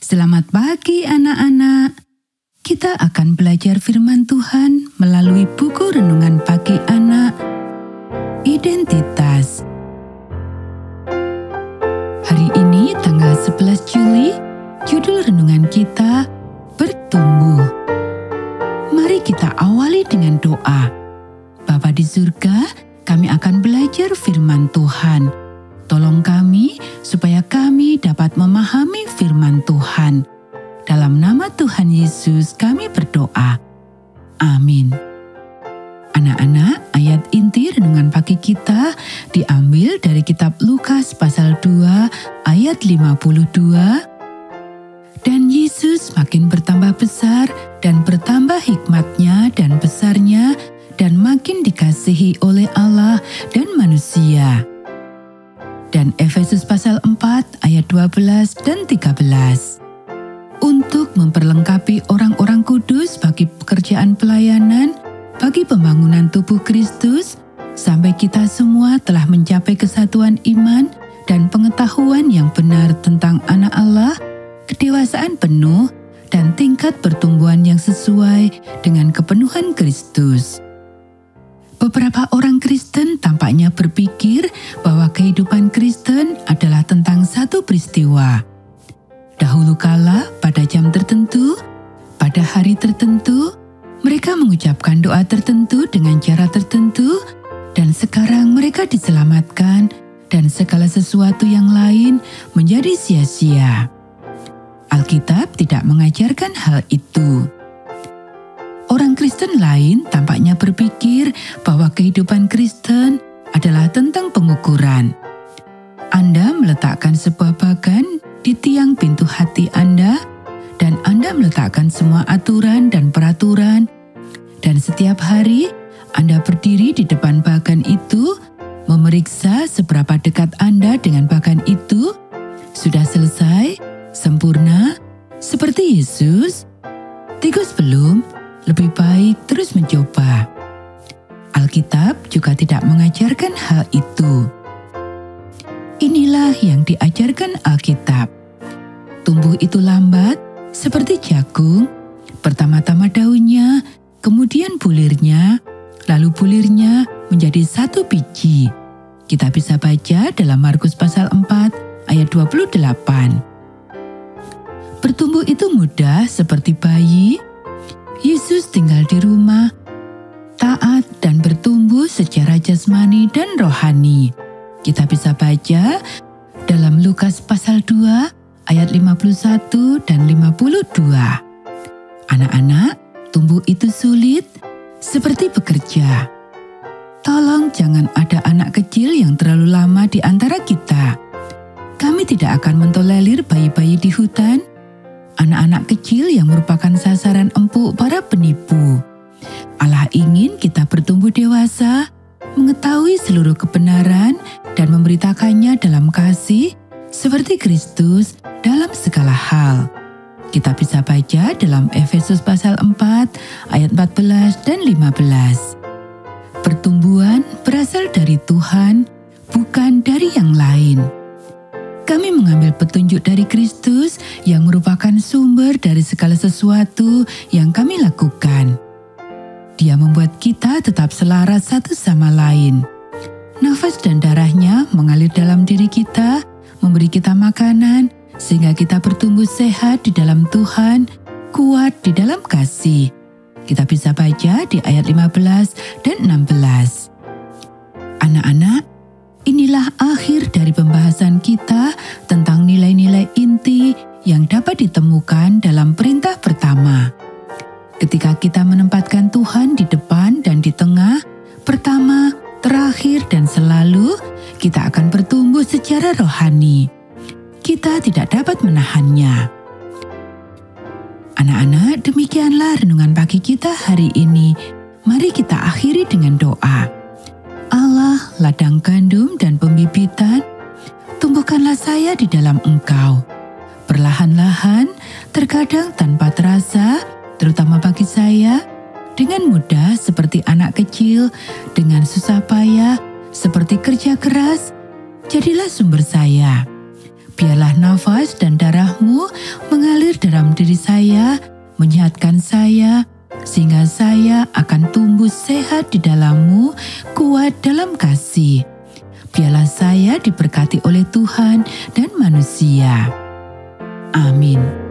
Selamat pagi anak-anak. Kita akan belajar firman Tuhan melalui buku renungan pagi anak, Identitas. Hari ini tanggal 11 Juli, judul renungan kita Bertumbuh. Mari kita awali dengan doa. Bapa di surga, kami akan belajar firman Tuhan. Tolong kami supaya kami dapat memahami firman Tuhan. Dalam nama Tuhan Yesus kami berdoa. Amin. Anak-anak, ayat inti renungan pagi kita diambil dari kitab Lukas pasal 2 ayat 52. Dan Yesus makin bertambah besar dan bertambah hikmatnya dan besarnya dan makin dikasihi oleh Allah dan manusia. Dan Efesus pasal 4 ayat 12 dan 13. Untuk memperlengkapi orang-orang kudus bagi pekerjaan pelayanan, bagi pembangunan tubuh Kristus, sampai kita semua telah mencapai kesatuan iman dan pengetahuan yang benar tentang anak Allah, kedewasaan penuh, dan tingkat pertumbuhan yang sesuai dengan kepenuhan Kristus. Beberapa orang Kristen tampaknya berpikir bahwa kehidupan Kristen adalah tentang satu peristiwa. Dahulu kala, pada jam tertentu, pada hari tertentu, mereka mengucapkan doa tertentu dengan cara tertentu, dan sekarang mereka diselamatkan, dan segala sesuatu yang lain menjadi sia-sia. Alkitab tidak mengajarkan hal itu. Orang Kristen lain tampaknya berpikir bahwa kehidupan Kristen adalah tentang pengukuran. Anda meletakkan sebuah bagan di tiang pintu hati Anda, dan Anda meletakkan semua aturan dan peraturan, dan setiap hari Anda berdiri di depan bagan itu, memeriksa seberapa dekat Anda dengan bagan itu. Sudah selesai, sempurna, seperti Yesus? Tikus belum? Lebih baik terus mencoba. Alkitab juga tidak mengajarkan hal itu. Inilah yang diajarkan Alkitab. Tumbuh itu lambat, seperti jagung, pertama-tama daunnya, kemudian bulirnya, lalu bulirnya menjadi satu biji. Kita bisa baca dalam Markus pasal 4 ayat 28. Bertumbuh itu mudah seperti bayi. Yesus tinggal di rumah, taat dan bertumbuh secara jasmani dan rohani. Kita bisa baca dalam Lukas pasal 2 ayat 51 dan 52. Anak-anak, tumbuh itu sulit seperti bekerja. Tolong jangan ada anak kecil yang terlalu lama di antara kita. Kami tidak akan mentolerir bayi-bayi di hutan, anak-anak kecil yang merupakan sasaran empuk para penipu. Allah ingin kita bertumbuh dewasa, mengetahui seluruh kebenaran, dan memberitakannya dalam kasih, seperti Kristus dalam segala hal. Kita bisa baca dalam Efesus pasal 4, ayat 14 dan 15. Pertumbuhan berasal dari Tuhan, bukan dari yang lain. Kami mengambil petunjuk dari Kristus yang merupakan sumber dari segala sesuatu yang kami lakukan. Dia membuat kita tetap selaras satu sama lain. Nafas dan darahnya mengalir dalam diri kita, memberi kita makanan, sehingga kita bertumbuh sehat di dalam Tuhan, kuat di dalam kasih. Kita bisa baca di ayat 15 dan 16. Anak-anak, inilah akhir dari pembahasan kita tentang nilai-nilai inti yang dapat ditemukan dalam perintah pertama. Ketika kita menempatkan Tuhan di depan dan di tengah, pertama, terakhir, dan selalu, kita akan bertumbuh secara rohani. Kita tidak dapat menahannya. Anak-anak, demikianlah renungan pagi kita hari ini. Mari kita akhiri dengan doa. Allah, ladang gandum dan pembibitan, tumbuhkanlah saya di dalam Engkau. Perlahan-lahan, terkadang tanpa terasa, terutama bagi saya, dengan mudah seperti anak kecil, dengan susah payah, seperti kerja keras, jadilah sumber saya. Biarlah nafas dan darahmu mengalir mengalir dalam diri saya, menyehatkan saya, sehingga saya akan tumbuh sehat di dalam-Mu, kuat dalam kasih. Biarlah saya diberkati oleh Tuhan dan manusia. Amin.